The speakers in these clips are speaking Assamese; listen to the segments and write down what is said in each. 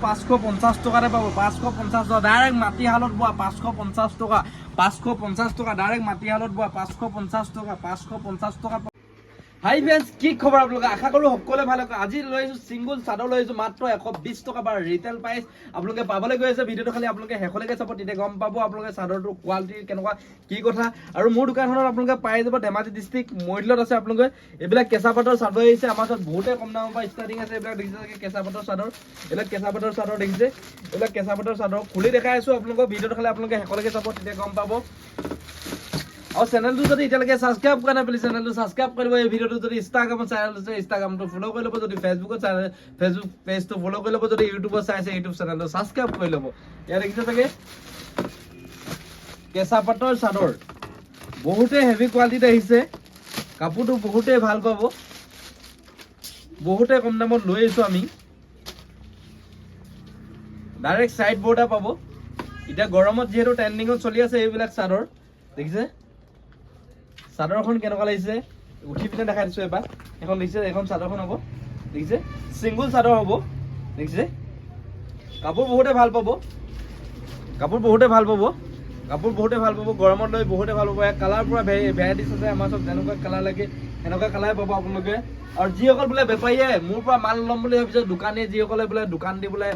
550 টকাতে পাব 550 টকা ডাইৰেক্ট মাটিশালত বোৱা 550 টকা 550 টকা ডাইৰেক্ট মাটিশালত বোৱা 550 টকা 550 টকা হাই ফ্ৰেন্ডছ কি খবৰ আপোনালোকে আশা কৰোঁ সকলোৱে ভালে আছে আজি লৈ আহিছোঁ সিঙ্গল চাদৰ লৈ আহিছোঁ মাত্ৰ 120 টকা বা ৰিটেল প্ৰাইচ আপোনালোকে পাবলৈ গৈ আছে ভিডিঅ'টো খালি আপোনালোকে শেষলৈকে চাব তেতিয়া গম পাব আপোনালোকে চাদৰটোৰ কোৱালিটি কেনেকুৱা কি কথা আৰু মোৰ দোকানখনত আপোনালোকে পাই যাব ধেমাজি ডিষ্ট্ৰিক্ট মৰিলত আছে আপোনালোকে এইবিলাক কেঁচা পাটৰ চাদৰ আহিছে আমাৰ ওচৰত বহুতে কম দামৰ পৰা ষ্টাৰ্টিং আছে এইবিলাক দেখিছে কেঁচা পাটৰ চাদৰ এইবিলাক কেঁচা পাটৰ চাদৰ দেখিছে এইবিলাক কেঁচা পাটৰ চাদৰ খুলি দেখাই আছোঁ আপোনালোকক ভিডিঅ'টো খালি আপোনালোকে শেষলৈকে চাব তেতিয়া গম পাব और चैनल যদি এতিয়ালৈকে সাবস্ক্রাইব কৰা নাই প্লিজ চেনেলটো সাবস্ক্ৰাইব কৰিব এই ভিডিওটো যদি ইনষ্টাগ্ৰামত চাই আছে ইনষ্টাগ্ৰামটো ফলো কৰি ল'ব যদি ফেসবুকত চাই ফেসবুক পেজটো ফলো কৰি ল'ব যদি ইউটিউবত চাই আছে ইউটিউব চেনেলটো সাবস্ক্ৰাইব কৰি ল'ব ইয়াত দেখিছে চাগে কেঁচা পাটৰ চাদৰ বহুতে হেভি কোৱালিটি আহিছে কাপোৰটো বহুতে ভাল পাব বহুতে কম দামত লৈ আহিছো আমি ডাইৰেক্ট সাইড বৰ্ডাৰ পাব এতিয়া গৰমত যেহেতু ট্ৰেন্ডিংত চলি আছে এইবিলাক চাদৰ দেখিছে চাদৰখন কেনেকুৱা লাগিছে উঠি পিনে দেখাই দিছো এবাৰ এখন দেখিছে এখন চাদৰখন হ'ব দেখিছে সিঙ্গল চাদৰ হ'ব দেখিছে কাপোৰ বহুতে ভাল পাব কাপোৰ বহুতে ভাল পাব গৰমত লৈ বহুতে ভাল পাব কালাৰ পুৰা ভেৰাইটিছ আছে আমাৰ সব যেনেকুৱা কালাৰ লাগে এনেকুৱা কালাৰ পাব আপোনালোকে আৰু যিসকল বোলে বেপাৰীয়ে মোৰ পৰা মাল ল'ম বুলি ভাবিছে দোকানীয়ে যিসকলে বোলে দোকান দি বোলে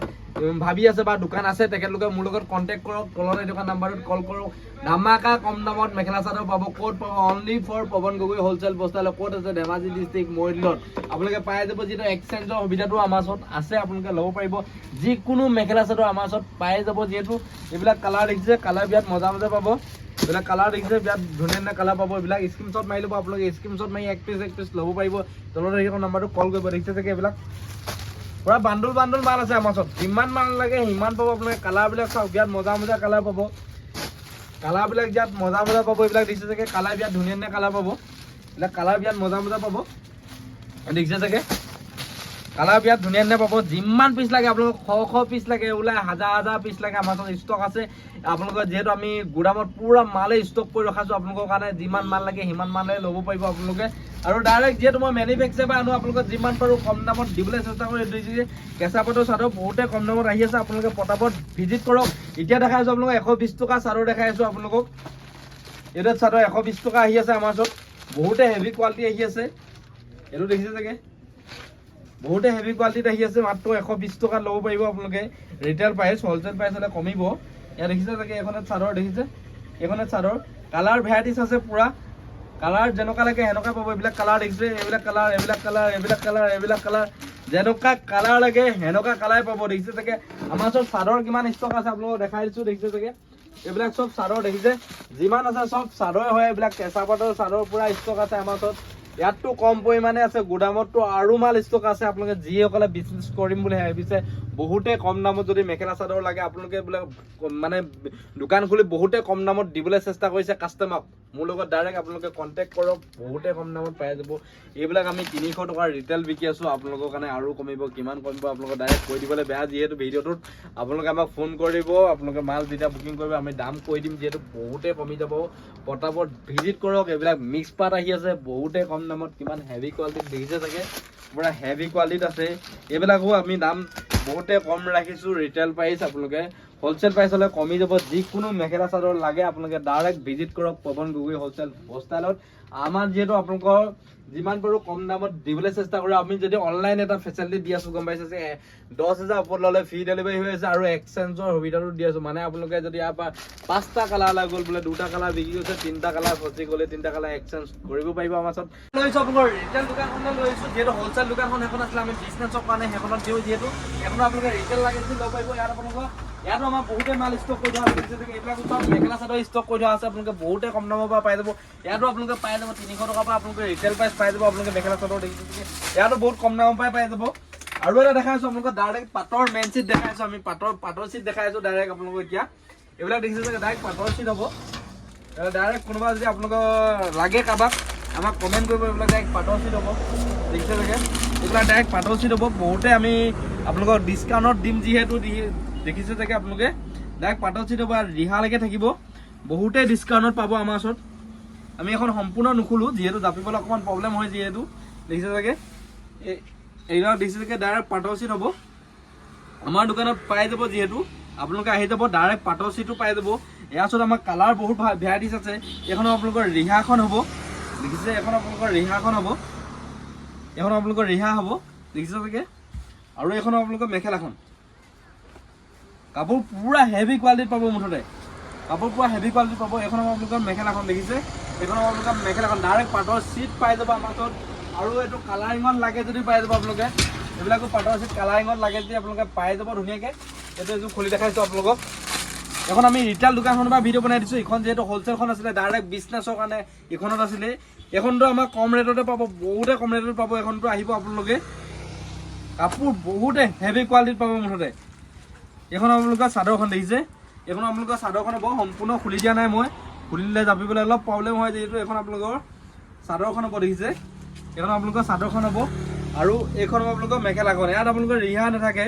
ভাবি আছে বা দোকান আছে তেখেতলোকে মোৰ লগত কন্টেক্ট কৰক তলত এই নাম্বাৰত কল কৰক ধামাকা কম দামত মেখেলা চাদৰ পাব ক'ত পাব only for Pawan Gogoi wholesale বস্তালৈ ক'ত আছে ধেমাজি ডিষ্ট্ৰিক্ট মৰিলত আপোনালোকে পাই যাব যিটো এক্সচেঞ্জৰ সুবিধাটো আমাৰ ওচৰত আছে আপোনালোকে ল'ব পাৰিব যিকোনো মেখেলা চাদৰ আমাৰ ওচৰত পাই যাব যিহেতু এইবিলাক কালাৰ দেখিছে কালাৰ বিৰাট মজা পাব এইবিলাক কালাৰ দেখিছে বিৰাট ধুনীয়া কালাৰ পাব এইবিলাক স্ক্ৰীনশ্বট মাৰি ল'ব আপোনালোকে স্ক্ৰীনশ্বট মাৰি এক পিচ ল'ব পাৰিব তলত এই নাম্বাৰটো কল কৰিব দেখিছে চাগে এইবিলাক পুৰা বান্ডল মাল আছে আমাৰ ওচৰত যিমান মাল লাগে সিমান পাব আপোনালোকে কালাৰবিলাক চাওক বিৰাট মজা কালাৰ পাব কালাৰবিলাক বিৰাট মজা পাব এইবিলাক দেখিছে চাগে কালাৰ বিৰাট ধুনীয়া কালাৰ পাব এইবিলাক কালাৰ বিৰাট মজা পাব দেখিছে চাগে কালাৰ বিৰাট ধুনীয়া পাব যিমান পিচ লাগে আপোনালোকক শ পিচ লাগে ওলাই হাজাৰ পিচ লাগে আমাৰ ওচৰত ষ্টক আছে আপোনালোকৰ যিহেতু আমি গোদামত পুৰা মালে ষ্টক কৰি ৰখাইছোঁ আপোনালোকৰ কাৰণে যিমান মাল লাগে সিমান মালে ল'ব পাৰিব আপোনালোকে আৰু ডাইৰেক্ট যিহেতু মই মেনুফেকচাৰ পৰা আনো আপোনালোকক যিমান পাৰোঁ কম দামত দিবলৈ চেষ্টা কৰি দিছোঁ কেঁচা পাটৰ চাদৰ বহুতে কম দামত আহি আছে আপোনালোকে পটাপট ভিজিট কৰক এতিয়া দেখাই আছোঁ আপোনালোকক 120 টকা চাদৰ দেখাই আছোঁ আপোনালোকক এইটো চাদৰ 120 টকা আহি আছে আমাৰ ওচৰত বহুতে হেভি কোৱালিটি আহি আছে এইটো দেখিছে চাগে বহুতে হেভি কোৱালিটিত আহি আছে মাত্ৰ 120 টকা ল'ব পাৰিব আপোনালোকে ৰিটেল প্ৰাইচ হোলচেল প্ৰাইচ হ'লে কমিব ইয়াত দেখিছে চাগে এইখনত চাদৰ দেখিছে এইখনত চাদৰ কালাৰ ভেৰাইটিছ আছে পুৰা কালাৰ যেনেকুৱা লাগে সেনেকুৱা পাব এইবিলাক কালাৰ দেখিছে এইবিলাক কালাৰ যেনেকুৱা কালাৰ লাগে সেনেকুৱা কালাৰ পাব দেখিছে চাগে আমাৰ ওচৰত চাদৰ কিমান ষ্টক আছে আপোনালোকক দেখাই দিছোঁ দেখিছে চাগে এইবিলাক চব চাদৰ দেখিছে যিমান আছে চব চাদৰ হয় এইবিলাক কেঁচা পাটৰ চাদৰ পুৰা ষ্টক আছে আমাৰ ওচৰত ইয়াতটো কম পৰিমাণে আছে গোদামতটো আৰু মাল ষ্টক আছে আপোনালোকে যিসকলে বিজনেছ কৰিম বুলি ভাবিছে বহুতে কম দামত যদি মেখেলা চাদৰ লাগে আপোনালোকে বোলে মানে দোকান খুলি বহুতে কম দামত দিবলৈ চেষ্টা কৰিছে কাষ্টমাৰক মোৰ লগত ডাইৰেক্ট আপোনালোকে কণ্টেক্ট কৰক বহুতে কম দামত পাই যাব এইবিলাক আমি 300 টকাৰ ৰিটেল বিকি আছোঁ আপোনালোকৰ কাৰণে আৰু কমিব কিমান কমিব আপোনালোকক ডাইৰেক্ট কৈ দিবলৈ বেয়া যিহেতু ভিডিঅ'টোত আপোনালোকে আমাক ফোন কৰিব আপোনালোকে মাল যেতিয়া বুকিং কৰিব আমি দাম কৈ দিম যিহেতু বহুতে কমি যাব পটাপট ভিজিট কৰক এইবিলাক মিক্স পাট আহি আছে বহুতে কম দামত কিমান হেভি কোৱালিটি দেখিছে চাগে পুৰা হেভি কোৱালিটি আছে এইবিলাকো আমি দাম বহুতে কম ৰাখিছোঁ ৰিটেল প্ৰাইচ আপোনালোকে হোলচেল প্ৰাইচ হ'লে কমি যাব যিকোনো মেখেলা চাদৰ লাগে আপোনালোকে ডাইৰেক্ট ভিজিট কৰক পৱন গগৈ হোলচেল ষ্টাইলত আমাৰ যিহেতু আপোনালোকৰ যিমান পাৰোঁ কম দামত দিবলৈ চেষ্টা কৰোঁ আমি যদি অনলাইন এটা ফেচিলিটি দি আছোঁ গম পাইছে যে 10,000 ওপৰত ল'লে ফ্ৰী ডেলিভাৰী হৈ আছে আৰু এক্সচেঞ্জৰ সুবিধাটো দি আছোঁ মানে আপোনালোকে যদি ইয়াৰ পৰা 5টা কালাৰ ওলাই গ'ল বোলে 2টা কালাৰ বিক্ৰী হৈছে 3টা কালাৰ ফচি গ'লে 3টা কালাৰ এক্সচেঞ্জ কৰিব পাৰিব আমাৰ ওচৰত লৈছোঁ আপোনালোকৰ ৰিটেল দোকানখনলৈ লৈছোঁ যিহেতু হোলচেল দোকানখন এখন আছিলে আমি বিজনেছৰ কাৰণে সেইখনত দিওঁ যিহেতু এখন আপোনালোকে ৰিটেল লাগিছিল ল'ব পাৰিব ইয়াত আপোনালোকৰ ইয়াতো আমাৰ বহুতে মাল ষ্টক কৰি থোৱা আছে এইবিলাক চব মেখেলা চাদৰ ষ্টক কৰি থোৱা আছে আপোনালোকে বহুতে কম দামৰ পৰা পাই যাব ইয়াতো আপোনালোকে পাই যাব 300 টকাৰ পৰা আপোনালোকে ৰিটেল প্ৰাইচ পাই যাব আপোনালোকে মেখেলা চাদৰ দেখিছে ইয়াতো বহুত কম দামৰ পৰাই পাই যাব আৰু এটা দেখাই আছোঁ আপোনালোকক ডাইৰেক্ট পাটৰ মেইন চিট দেখাই আছোঁ আমি পাটৰ চিট দেখাই আছোঁ ডাইৰেক্ট আপোনালোকক এতিয়া এইবিলাক দেখিছে চাগে ডাইৰেক্ট পাটৰ চিট হ'ব ডাইৰেক্ট কোনোবা যদি আপোনালোকৰ লাগে কাৰোবাক আমাক কমেণ্ট কৰিব এইবিলাক ডাইৰেক্ট পাটৰ চিট হ'ব দেখিছে চাগে এইবিলাক ডাইৰেক্ট পাটৰ চিট হ'ব বহুতে আমি আপোনালোকক ডিছকাউণ্টত দিম যিহেতু দেখিছে চাগে আপোনালোকে ডাইৰেক্ট পাটৰ চিট হ'ব ৰিহালৈকে থাকিব বহুতে ডিছকাউণ্টত পাব আমাৰ ওচৰত আমি এখন সম্পূৰ্ণ নুখোলোঁ যিহেতু জাপিবলৈ অকণমান প্ৰব্লেম হয় যিহেতু দেখিছে চাগে এইবিলাক দেখিছে চাগে ডাইৰেক্ট পাটৰ চিট হ'ব আমাৰ দোকানত পাই যাব যিহেতু আপোনালোকে আহি যাব ডাইৰেক্ট পাটৰ চিটো পাই যাব ইয়াৰ ওচৰত আমাৰ কালাৰ বহুত ভেৰাইটিছ আছে এখন আপোনালোকৰ ৰিহাখন হ'ব দেখিছে এখন আপোনালোকৰ ৰিহাখন হ'ব এখন আপোনালোকৰ ৰিহা হ'ব দেখিছে চাগে আৰু এখন আপোনালোকৰ মেখেলাখন কাপোৰ পুৰা হেভি কোৱালিটিত পাব মুঠতে কাপোৰ পুৰা হেভি কোৱালিটিত পাব এখন আপোনালোকৰ মেখেলাখন দেখিছে এখন আপোনালোকৰ মেখেলাখন ডাইৰেক্ট পাটৰ চিট পাই যাব আমাৰ ওচৰত আৰু এইটো কালাৰিঙত লাগে যদি পাই যাব আপোনালোকে এইবিলাকো পাটৰ চিট কালাৰিঙত লাগে যদি আপোনালোকে পাই যাব ধুনীয়াকৈ এইটো এযোৰ খুলি দেখাইছোঁ আপোনালোকক এখন আমি ৰিটেইল দোকানখনৰ পৰা ভিডিঅ' বনাই দিছোঁ এইখন যিহেতু হ'লচেলখন আছিলে ডাইৰেক্ট বিজনেছৰ কাৰণে এইখনত আছিলে এইখনটো আমাৰ কম ৰেটতে পাব বহুতে কম ৰেটত পাব এইখনটো আহিব আপোনালোকে কাপোৰ বহুতে হেভি কোৱালিটিত পাব মুঠতে এইখন আপোনালোকৰ চাদৰখন দেখিছে এইখন আপোনালোকৰ চাদৰখন হ'ব সম্পূৰ্ণ খুলি দিয়া নাই মই খুলিলে জাপিবলৈ অলপ প্ৰব্লেম হয় যিহেতু এইখন আপোনালোকৰ চাদৰখন হ'ব দেখিছে এইখন আপোনালোকৰ চাদৰখন হ'ব আৰু এইখন আপোনালোকৰ মেখেলাখন ইয়াত আপোনালোকৰ ৰিহা নাথাকে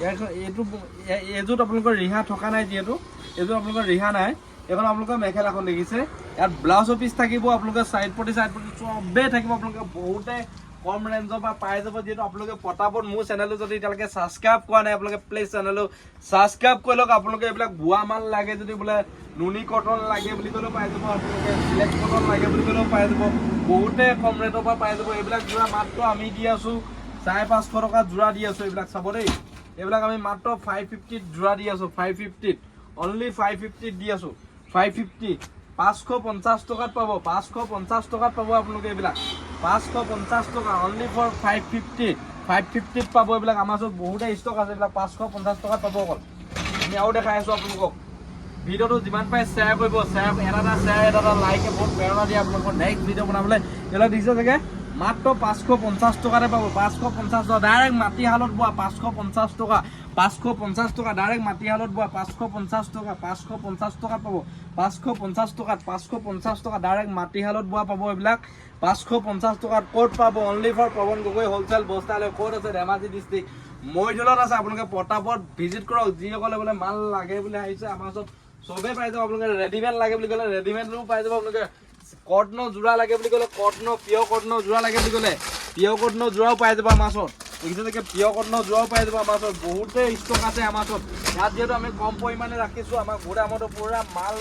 এইযোৰত আপোনালোকৰ ৰিহা থকা নাই যিহেতু এইযোৰ আপোনালোকৰ ৰিহা নাই এইখন আপোনালোকৰ মেখেলাখন দেখিছে ইয়াত ব্লাউজৰ পিচ থাকিব আপোনালোকৰ চাইড পটি চবেই থাকিব আপোনালোকে বহুতে কম ৰেঞ্জৰ পৰা পাই যাব যিহেতু আপোনালোকে পটাপট মোৰ চেনেলটো যদি এতিয়ালৈকে ছাবস্ক্ৰাইব কৰা নাই আপোনালোকে প্লিজ চেনেলটো ছাবস্ক্ৰাইব কৰি লওক আপোনালোকে এইবিলাক বোৱা মাল লাগে যদি বোলে নুনি কটন লাগে বুলি ক'লেও পাই যাব আপোনালোকে চিলেক্ট কটন লাগে বুলি ক'লেও পাই যাব বহুতে কম ৰেটৰ পৰা পাই যাব এইবিলাক যোৰা মাত্ৰ আমি দি আছোঁ 550 টকা যোৰা দি আছোঁ এইবিলাক চাব দেই এইবিলাক আমি মাত্ৰ 550 যোৰা দি আছোঁ 550 অনলি 550 দি আছোঁ 550 550 টকাত পাব 550 টকাত পাব আপোনালোকে এইবিলাক 550 টকা অনলি ফৰ 550 পাব এইবিলাক আমাৰ ওচৰত বহুতে ষ্টক আছে এইবিলাক 550 টকাত পাব অকল আমি আৰু দেখাই আছোঁ আপোনালোকক ভিডিঅ'টো যিমান পাৰে শ্বেয়াৰ কৰিব শ্বেয়াৰ এটা লাইকে বহুত প্ৰেৰণা দিয়ে আপোনালোকৰ নেক্সট ভিডিঅ' বনাবলৈ এইবিলাক দেখিছে চাগে মাত্ৰ 550 টকাতে পাব 550 টকা ডাইৰেক্ট মাটিশালত বোৱা 550 টকা 550 টকা ডাইৰেক্ট মাটিশালত বোৱা 550 টকা 550 টকাত পাব 550 টকাত 550 টকা ডাইৰেক্ট মাটিশালত বোৱা পাব এইবিলাক 550 টকাত ক'ত পাব only for Pawan Gogoi wholesale বস্তালৈ ক'ত আছে ধেমাজি ডিষ্ট্ৰিক্ট মৈধলত আছে আপোনালোকে পটাপট ভিজিট কৰক যিসকলে বোলে মাল লাগে বুলি আহিছে আমাৰ ওচৰত চবেই পাই যাব আপোনালোকে ৰেডিমেড লাগে বুলি ক'লে ৰেডিমেডো পাই যাব আপোনালোকে কটনৰ যোৰা লাগে বুলি ক'লে কটনৰ পিয়ৰ কটনৰ যোৰা লাগে বুলি ক'লে পিয়ৰ কটনৰ যোৰাও পাই যাব আমাৰ ওচৰত দেখিছে পিয়ৰ কটনৰ যোৰাও পাই যাব আমাৰ ওচৰত বহুতে ষ্টক আছে আমাৰ ওচৰত ইয়াত যিহেতু আমি কম পৰিমাণে ৰাখিছোঁ আমাৰ গোদামতো পুৰা মাল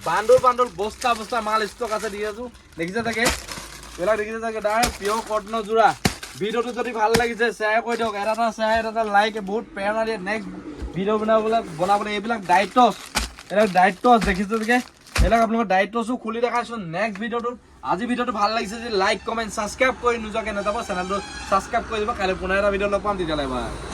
বান্দল বস্তা মাল ষ্টক আছে দি আছোঁ দেখিছে চাগে এইবিলাক দেখিছে চাগে ডাইৰেক্ট পিয়ৰ কটনৰ যোৰা ভিডিঅ'টো যদি ভাল লাগিছে শ্বেয়াৰ কৰি দিয়ক এটা শ্বেয়াৰ এটা লাইক বহুত প্ৰেৰণা দিয়ে নেক্সট ভিডিঅ' বনাবলৈ এইবিলাক দায়িত্বছ দেখিছে চাগে এইবিলাক আপোনালোকৰ দায়িত্বছো খুলি দেখাইছোঁ নেক্সট ভিডিঅ'টোত আজি ভিডিঅ'টো ভাল লাগিছে যদি লাইক কমেণ্ট ছাবস্ক্ৰাইব কৰি নোযোৱাকৈ নাযাব চেনেলটো ছাবস্ক্ৰাইব কৰি দিব কাইলৈ পুনৰ এটা ভিডিঅ' লগ পাম তেতিয়ালৈ বাই